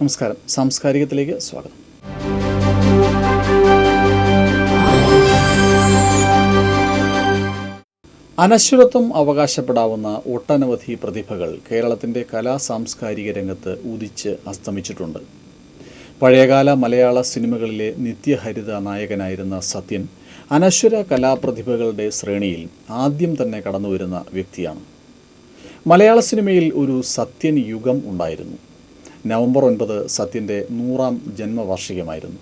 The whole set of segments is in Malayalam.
നമസ്കാരം. സാംസ്കാരികത്തിലേക്ക് സ്വാഗതം. അനശ്വരത്വം അവകാശപ്പെടാവുന്ന ഒട്ടനവധി പ്രതിഭകൾ കേരളത്തിൻ്റെ കലാ സാംസ്കാരിക രംഗത്ത് ഉദിച്ച് അസ്തമിച്ചിട്ടുണ്ട്. പഴയകാല മലയാള സിനിമകളിലെ നിത്യഹരിത നായകനായിരുന്ന സത്യൻ അനശ്വര കലാപ്രതിഭകളുടെ ശ്രേണിയിൽ ആദ്യം തന്നെ കടന്നുവരുന്ന വ്യക്തിയാണ്. മലയാള സിനിമയിൽ ഒരു സത്യൻ യുഗം ഉണ്ടായിരുന്നു. നവംബർ 9 സത്യന്റെ 100ാം ജന്മവാർഷികമായിരുന്നു.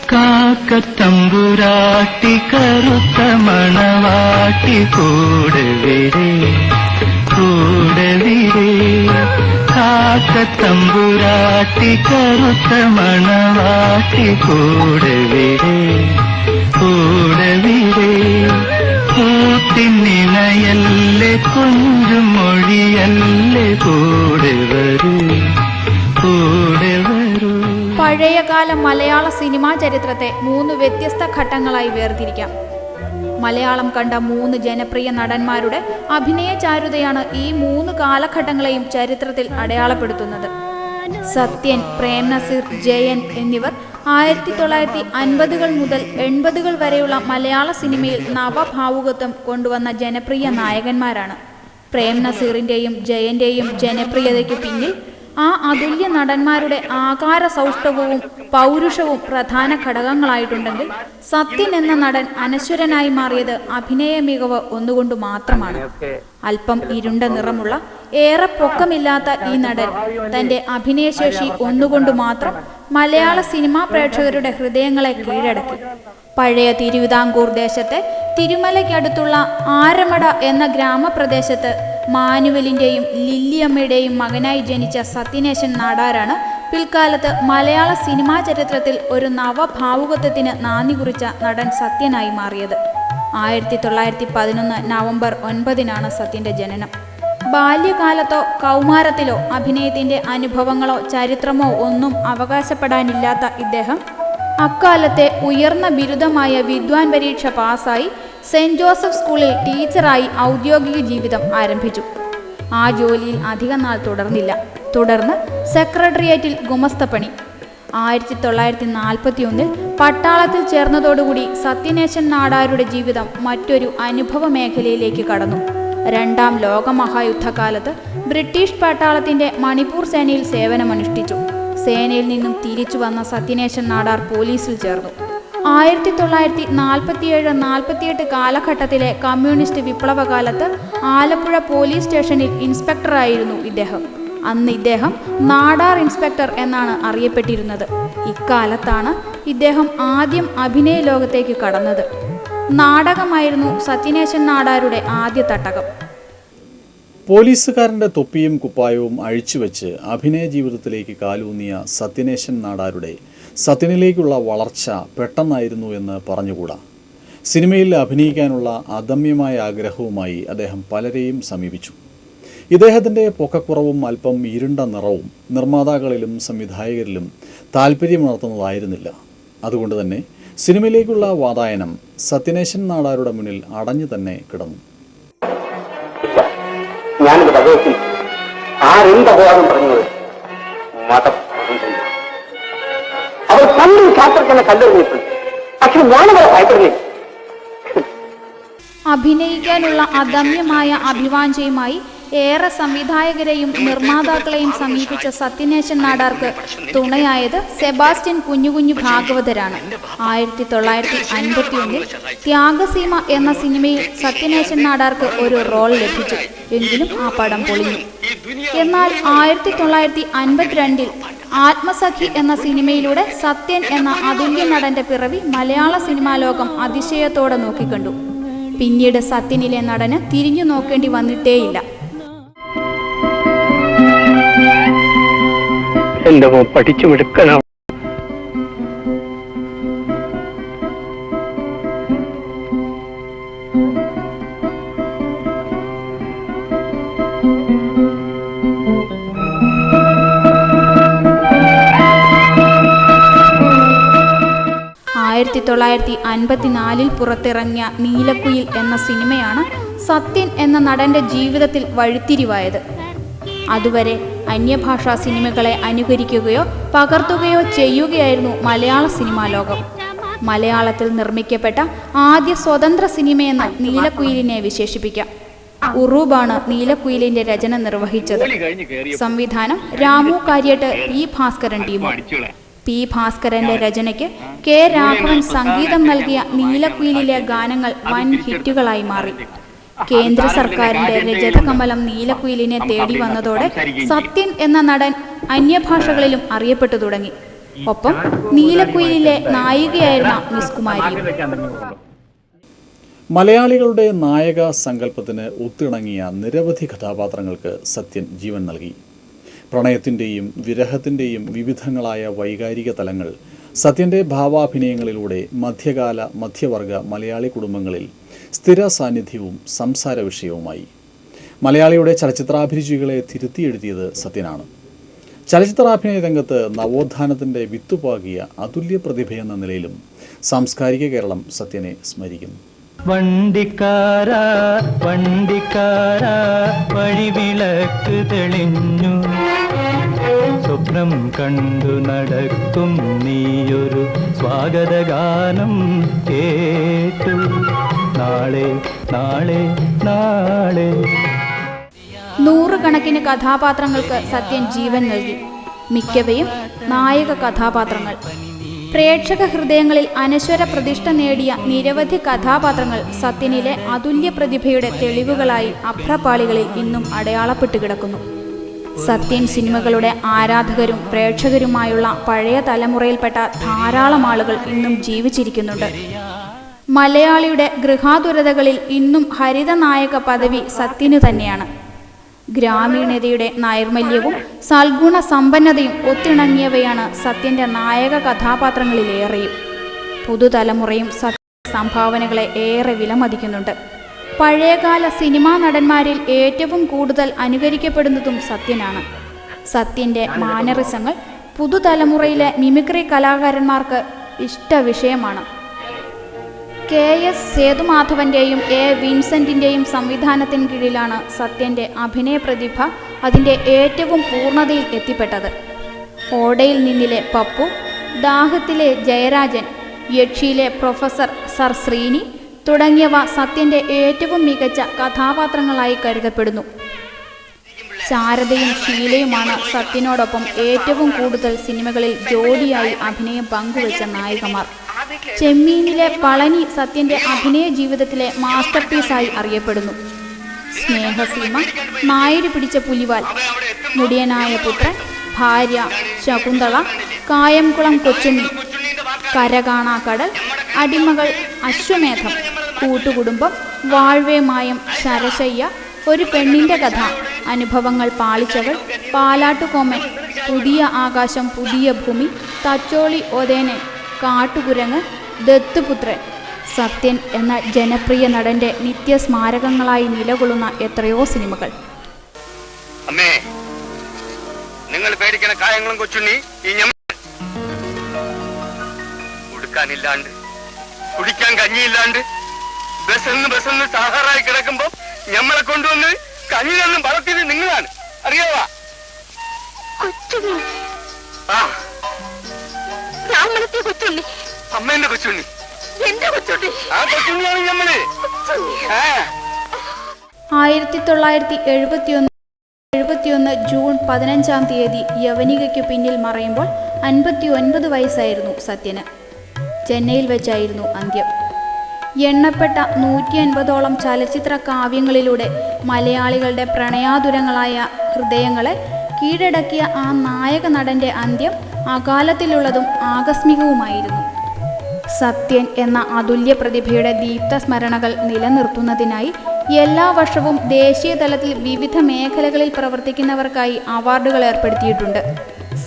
കാക്കത്തമ്പുരാട്ടി കറുത്ത മണവാട്ടി കൂടവിരേ കൂടവിരേ കാക്കത്തമ്പുരാട്ടി കറുത്ത മണവാട്ടി കൂടവിരേ കൂടവിരേ കൂട്ടിനിണയല്ലേ കൊഞ്ചും മൊഴിയല്ലേ കൂടെ വരൂ. പഴയകാല മലയാള സിനിമാ ചരിത്രത്തെ 3 വ്യത്യസ്ത ഘട്ടങ്ങളായി വേർതിരിക്കാം. മലയാളം കണ്ട 3 ജനപ്രിയ നടന്മാരുടെ അഭിനയ ചാരുതയാണ് ഈ 3 കാലഘട്ടങ്ങളെയും ചരിത്രത്തിൽ അടയാളപ്പെടുത്തുന്നത്. സത്യൻ, പ്രേംനസീർ, ജയൻ എന്നിവർ 1950-കൾ മുതൽ 80-കൾ വരെയുള്ള മലയാള സിനിമയിൽ നവഭാവുകത്വം കൊണ്ടുവന്ന ജനപ്രിയ നായകന്മാരാണ്. പ്രേംനസീറിൻ്റെയും ജയന്റെയും ജനപ്രിയതയ്ക്ക് പിന്നിൽ ആ അതുല്യ നടന്മാരുടെ ആകാര സൗഷ്ഠവവും പൗരുഷവും പ്രധാന ഘടകങ്ങളായിട്ടുണ്ടെങ്കിൽ സത്യൻ എന്ന നടൻ അനശ്വരനായി മാറിയത് അഭിനയ മികവ് ഒന്നുകൊണ്ട് മാത്രമാണ്. അല്പം ഇരുണ്ട നിറമുള്ള, ഏറെ പൊക്കമില്ലാത്ത ഈ നടൻ തന്റെ അഭിനയശേഷി ഒന്നുകൊണ്ട് മാത്രം മലയാള സിനിമാ പ്രേക്ഷകരുടെ ഹൃദയങ്ങളെ കീഴടക്കി. പഴയ തിരുവിതാംകൂർ ദേശത്തെ തിരുമലയ്ക്കടുത്തുള്ള ആരമട എന്ന ഗ്രാമപ്രദേശത്ത് മാനുവലിൻ്റെയും ലില്ലിയമ്മയുടെയും മകനായി ജനിച്ച സത്യനേശൻ നാടാരാണ് പിൽക്കാലത്ത് മലയാള സിനിമാ ചരിത്രത്തിൽ ഒരു നവഭാവുകത്വത്തിന് നാന്ദി കുറിച്ച നടൻ സത്യനായി മാറിയത്. 1911 നവംബർ 9 സത്യന്റെ ജനനം. ബാല്യകാലത്തോ കൗമാരത്തിലോ അഭിനയത്തിന്റെ അനുഭവങ്ങളോ ചരിത്രമോ ഒന്നും അവകാശപ്പെടാനില്ലാത്ത ഇദ്ദേഹം അക്കാലത്തെ ഉയർന്ന ബിരുദമായ വിദ്വാൻ പരീക്ഷ പാസ്സായി സെന്റ് ജോസഫ് സ്കൂളിൽ ടീച്ചറായി ഔദ്യോഗിക ജീവിതം ആരംഭിച്ചു. ആ ജോലിയിൽ അധികം നാൾ തുടർന്നില്ല. തുടർന്ന് സെക്രട്ടേറിയറ്റിൽ ഗുമസ്തപ്പണി. 1941 പട്ടാളത്തിൽ ചേർന്നതോടുകൂടി സത്യനേശൻ നാടാരുടെ ജീവിതം മറ്റൊരു അനുഭവ മേഖലയിലേക്ക് കടന്നു. 2ാം ലോകമഹായുദ്ധകാലത്ത് ബ്രിട്ടീഷ് പട്ടാളത്തിന്റെ മണിപ്പൂർ സേനയിൽ സേവനമനുഷ്ഠിച്ചു. സേനയിൽ നിന്നും തിരിച്ചു വന്ന സത്യനേശൻ നാടാർ പോലീസിൽ ചേർന്നു. 1947-48 കാലഘട്ടത്തിലെ കമ്മ്യൂണിസ്റ്റ് വിപ്ലവകാലത്ത് ആലപ്പുഴ പോലീസ് സ്റ്റേഷനിൽ ഇൻസ്പെക്ടറായിരുന്നു ഇദ്ദേഹം. അന്ന് ഇദ്ദേഹം നാടാർ ഇൻസ്പെക്ടർ എന്നാണ് അറിയപ്പെട്ടിരുന്നത്. ഇക്കാലത്താണ് ഇദ്ദേഹം ആദ്യം അഭിനയ ലോകത്തേക്ക് കടന്നത്. നാടകമായിരുന്നു സത്യനേശൻ നാടാരുടെ ആദ്യ തട്ടകം. പോലീസുകാരൻ്റെ തൊപ്പിയും കുപ്പായവും അഴിച്ചുവെച്ച് അഭിനയ ജീവിതത്തിലേക്ക് കാലൂന്നിയ സത്യനേശൻ നാടാരുടെ സത്യനിലേക്കുള്ള വളർച്ച പെട്ടെന്നായിരുന്നു എന്ന് പറഞ്ഞുകൂടാ. സിനിമയിൽ അഭിനയിക്കാനുള്ള അദമ്യമായ ആഗ്രഹവുമായി അദ്ദേഹം പലരെയും സമീപിച്ചു. ഇദ്ദേഹത്തിൻ്റെ പൊക്കക്കുറവും അല്പം ഇരുണ്ട നിറവും നിർമ്മാതാക്കളിലും സംവിധായകരിലും താല്പര്യമുണർത്തുന്നതായിരുന്നില്ല. അതുകൊണ്ട് തന്നെ സിനിമയിലേക്കുള്ള വാതായനം സത്യനേശൻ നാടാരുടെ മുന്നിൽ അടഞ്ഞു തന്നെ കിടന്നു. ഞാനിത് ഭഗവതി ആരെന്തപവാദം പറഞ്ഞത് മതം അവർ പണ്ടും ശാസ്ത്രജ്ഞനെ കല്ലെറിഞ്ഞിട്ടുണ്ട്. പക്ഷെ ഞാനവരെ ഭയപ്പെടുന്നില്ല. അഭിനയിക്കാനുള്ള അദമ്യമായ അഭിവാഞ്ചയുമായി ഏറെ സംവിധായകരെയും നിർമ്മാതാക്കളെയും സമീപിച്ച സത്യനേശൻ നാടാർക്ക് തുണയായത് സെബാസ്റ്റ്യൻ കുഞ്ഞുകുഞ്ഞു ഭാഗവതരാണ്. 1951 ത്യാഗസീമ എന്ന സിനിമയിൽ സത്യനേശൻ നാടാർക്ക് ഒരു റോൾ ലഭിച്ചു. എങ്കിലും ആ പടം പൊളിഞ്ഞു. എന്നാൽ 1952 ആത്മസഖി എന്ന സിനിമയിലൂടെ സത്യൻ എന്ന അതുല്യ നടന്റെ പിറവി മലയാള സിനിമാ ലോകം അതിശയത്തോടെ നോക്കിക്കണ്ടു. പിന്നീട് സത്യനിലെ നടന് തിരിഞ്ഞു നോക്കേണ്ടി വന്നിട്ടേയില്ല. എന്റെ മോൻ പഠിച്ചു മിടുക്കനാണ്. ആയിരത്തി 1954 പുറത്തിറങ്ങിയ നീലക്കുയിൽ എന്ന സിനിമയാണ് സത്യൻ എന്ന നടന്റെ ജീവിതത്തിൽ വഴിത്തിരിവായത്. അതുവരെ അന്യഭാഷാ സിനിമകളെ അനുകരിക്കുകയോ പകർത്തുകയോ ചെയ്യുകയായിരുന്നു മലയാള സിനിമാ ലോകം. മലയാളത്തിൽ നിർമ്മിക്കപ്പെട്ട ആദ്യ സ്വതന്ത്ര സിനിമയെന്ന് നീലക്കുയിലിനെ വിശേഷിപ്പിക്കാം. ഉറൂബാണ് നീലക്കുയിലിന്റെ രചന നിർവഹിച്ചത്. സംവിധാനം രാമു കാര്യട്ട്, പി ഭാസ്കരൻ ടീമും. പി ഭാസ്കരന്റെ രചനയ്ക്ക് കെ രാഘവൻ സംഗീതം നൽകിയ നീലക്കുയിലിലെ ഗാനങ്ങൾ വൻ ഹിറ്റുകളായി മാറി. കേന്ദ്ര സർക്കാരിന്റെ രജതകമലം നീലക്കുയിലിനെ തേടി വന്നതോടെ സത്യൻ എന്ന നടൻ അന്യഭാഷകളിലും അറിയപ്പെട്ടു തുടങ്ങി. ഒപ്പം നീലക്കുയിലിലെ നായികയായിരുന്ന മിസ് കുമാരിയും. മലയാളികളുടെ നായക സങ്കല്പത്തിന് ഒത്തിണങ്ങിയ നിരവധി കഥാപാത്രങ്ങൾക്ക് സത്യൻ ജീവൻ നൽകി. പ്രണയത്തിൻ്റെയും വിരഹത്തിൻ്റെയും വിവിധങ്ങളായ വൈകാരിക തലങ്ങൾ സത്യൻ്റെ ഭാവാഭിനയങ്ങളിലൂടെ മധ്യകാല മധ്യവർഗ മലയാളി കുടുംബങ്ങളിൽ സ്ഥിര സാന്നിധ്യവും സംസാര വിഷയവുമായി. മലയാളിയുടെ ചലച്ചിത്രാഭിരുചികളെ തിരുത്തിയെഴുതിയത് സത്യനാണ്. ചലച്ചിത്രാഭിനയ രംഗത്ത് നവോത്ഥാനത്തിൻ്റെ വിത്തുപാകിയ അതുല്യ പ്രതിഭയെന്ന നിലയിലും സാംസ്കാരിക കേരളം സത്യനെ സ്മരിക്കുന്നു. വണ്ടിക്കാരാ വണ്ടിക്കാരാ വഴിവിളക്ക് തെളിഞ്ഞു, സ്വപ്നം കണ്ടു നടക്കും നീയൊരു സ്വാഗതഗാനം കേട്ടു, നാളെ നാളെ നാളെ. നൂറുകണക്കിന് കഥാപാത്രങ്ങൾക്ക് സത്യൻ ജീവൻ നൽകി. മിക്കവയും നായക കഥാപാത്രങ്ങൾ. പ്രേക്ഷക ഹൃദയങ്ങളിൽ അനശ്വര പ്രതിഷ്ഠ നേടിയ നിരവധി കഥാപാത്രങ്ങൾ സത്യനിലെ അതുല്യ പ്രതിഭയുടെ തെളിവുകളായി അഭ്രപാളികളിൽ ഇന്നും അടയാളപ്പെട്ടു കിടക്കുന്നു. സത്യൻ സിനിമകളുടെ ആരാധകരും പ്രേക്ഷകരുമായുള്ള പഴയ തലമുറയിൽപ്പെട്ട ധാരാളം ആളുകൾ ഇന്നും ജീവിച്ചിരിക്കുന്നുണ്ട്. മലയാളിയുടെ ഗൃഹാതുരതകളിൽ ഇന്നും ഹരിതനായക പദവി സത്യന് തന്നെയാണ്. ഗ്രാമീണതയുടെ നൈർമല്യവും സൽഗുണ സമ്പന്നതയും ഒത്തിണങ്ങിയവയാണ് സത്യൻ്റെ നായക കഥാപാത്രങ്ങളിലേറെയും. പുതുതലമുറയും സത്യ സംഭാവനകളെ ഏറെ വിലമതിക്കുന്നുണ്ട്. പഴയകാല സിനിമാ നടന്മാരിൽ ഏറ്റവും കൂടുതൽ അനുകരിക്കപ്പെടുന്നതും സത്യനാണ്. സത്യൻ്റെ മാനറിസങ്ങൾ പുതുതലമുറയിലെ മിമിക്രി കലാകാരന്മാർക്ക് ഇഷ്ടവിഷയമാണ്. KS സേതുമാധവൻ്റെയും A വിൻസെൻറ്റിൻ്റെയും സംവിധാനത്തിന് കീഴിലാണ് സത്യൻ്റെ അഭിനയ പ്രതിഭ അതിൻ്റെ ഏറ്റവും പൂർണ്ണതയിൽ എത്തിപ്പെട്ടത്. ഓടയിൽ നിന്നിലെ പപ്പു, ദാഹത്തിലെ ജയരാജൻ, യക്ഷിയിലെ പ്രൊഫസർ സർ ശ്രീനി തുടങ്ങിയവ സത്യൻ്റെ ഏറ്റവും മികച്ച കഥാപാത്രങ്ങളായി കരുതപ്പെടുന്നു. ശാരദയും ഷീലയുമാണ് സത്യനോടൊപ്പം ഏറ്റവും കൂടുതൽ സിനിമകളിൽ ജോഡിയായി അഭിനയം പങ്കുവച്ച നായികമാർ. ചെമ്മീനിലെ പളനി സത്യൻ്റെ അഭിനയ ജീവിതത്തിലെ മാസ്റ്റർ പീസായി അറിയപ്പെടുന്നു. സ്നേഹസീമ, നായര് പിടിച്ച പുലിവാൽ, മുടിയനായ പുത്രൻ, ഭാര്യ ശകുന്തള, കായംകുളം കൊച്ചുണ്ണി, കരകാണാക്കടൽ, അടിമകൾ, അശ്വമേധം, കൂട്ടുകുടുംബം, വാഴ്വേ മായം, ശരശയ്യ, ഒരു പെണ്ണിൻ്റെ കഥ, അനുഭവങ്ങൾ പാളിച്ചകൾ, പാലാട്ടുകോമൻ, പുതിയ ആകാശം പുതിയ ഭൂമി, തച്ചോളി ഒതേനൻ, കാട്ടുകുരങ്ങ്, ദത്തുപുത്രൻ. സത്യൻ എന്ന ജനപ്രിയ നടന്റെ നിത്യസ്മാരകങ്ങളായി നിലകൊള്ളുന്ന എത്രയോ സിനിമകൾ. അമ്മേ, നിങ്ങൾ പേടിക്കണ കായങ്ങളും കൊച്ചുണ്ണി ഈ ഉടുക്കാനില്ലാണ്ട് കുടിക്കാൻ കഞ്ഞിയില്ലാണ്ട് ബസ്സെന്ന് സാഹാറായി കിടക്കുമ്പോ ഞമ്മളെ കൊണ്ടുവന്ന് കഞ്ഞിലൊന്നും വളർത്തിയത് നിങ്ങളാണ്, അറിയാവാ? ഞാൻ വളർത്തിയ കൊച്ചുണ്ണി, അമ്മേന്റെ കൊച്ചുണ്ണി. ആ കൊച്ചുണ്ണിയാണ് നമ്മള്. 1971 ജൂൺ 15-ാം തീയതി യവനികയ്ക്കു പിന്നിൽ മറയുമ്പോൾ 59 വയസ്സായിരുന്നു സത്യന്. ചെന്നൈയിൽ വെച്ചായിരുന്നു അന്ത്യം. എണ്ണപ്പെട്ട 150ഓളം ചലച്ചിത്ര കാവ്യങ്ങളിലൂടെ മലയാളികളുടെ പ്രണയാതുരങ്ങളായ ഹൃദയങ്ങളെ കീഴടക്കിയ ആ നായക നടന്റെ അന്ത്യം അകാലത്തിലുള്ളതും ആകസ്മികവുമായിരുന്നു. സത്യൻ എന്ന അതുല്യ പ്രതിഭയുടെ ദീപ്ത സ്മരണകൾ നിലനിർത്തുന്നതിനായി എല്ലാ വർഷവും ദേശീയ തലത്തിൽ വിവിധ മേഖലകളിൽ പ്രവർത്തിക്കുന്നവർക്കായി അവാർഡുകൾ ഏർപ്പെടുത്തിയിട്ടുണ്ട്.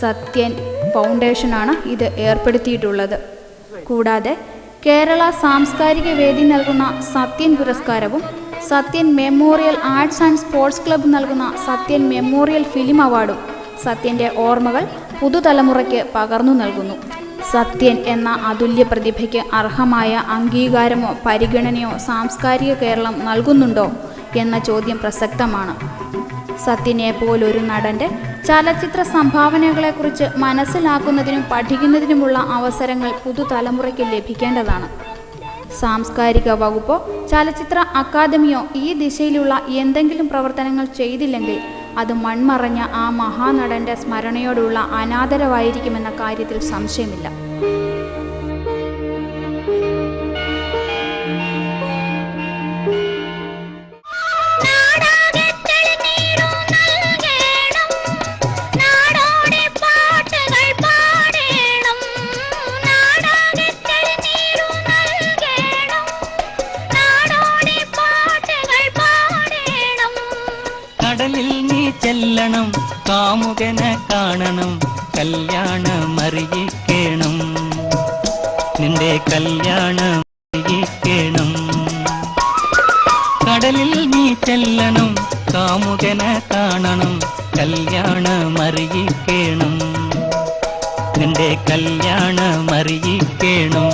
സത്യൻ ഫൗണ്ടേഷനാണ് ഇത് ഏർപ്പെടുത്തിയിട്ടുള്ളത്. കൂടാതെ കേരള സാംസ്കാരിക വേദി നൽകുന്ന സത്യൻ പുരസ്കാരവും Sathyan memorial arts and sports club നൽകുന്ന സത്യൻ മെമ്മോറിയൽ ഫിലിം അവാർഡും സത്യൻ്റെ ഓർമ്മകൾ പുതുതലമുറയ്ക്ക് പകർന്നു നൽകുന്നു. സത്യൻ എന്ന അതുല്യ പ്രതിഭയ്ക്ക് അർഹമായ അംഗീകാരമോ പരിഗണനയോ സാംസ്കാരിക കേരളം നൽകുന്നുണ്ടോ എന്ന ചോദ്യം പ്രസക്തമാണ്. സത്യനെ പോലൊരു നടൻ്റെ ചലച്ചിത്ര സംഭാവനകളെക്കുറിച്ച് മനസ്സിലാക്കുന്നതിനും പഠിക്കുന്നതിനുമുള്ള അവസരങ്ങൾ പുതുതലമുറയ്ക്ക് ലഭിക്കേണ്ടതാണ്. സാംസ്കാരിക വകുപ്പോ ചലച്ചിത്ര അക്കാദമിയോ ഈ ദിശയിലുള്ള എന്തെങ്കിലും പ്രവർത്തനങ്ങൾ ചെയ്തില്ലെങ്കിൽ അത് മൺമറഞ്ഞ ആ മഹാനടൻ്റെ സ്മരണയോടുള്ള അനാദരവായിരിക്കുമെന്ന കാര്യത്തിൽ സംശയമില്ല. കടലിൽ നീ ചെല്ലണം, കാമുകനെ കാണണം, കല്യാണമറിയിക്കണം, നിന്റെ കല്യാണമറിയിക്കണം. കടലിൽ നീ ചെല്ലണം, കാമുകനെ കാണണം, കല്യാണമറിയിക്കണം, നിന്റെ കല്യാണമറിയിക്കണം.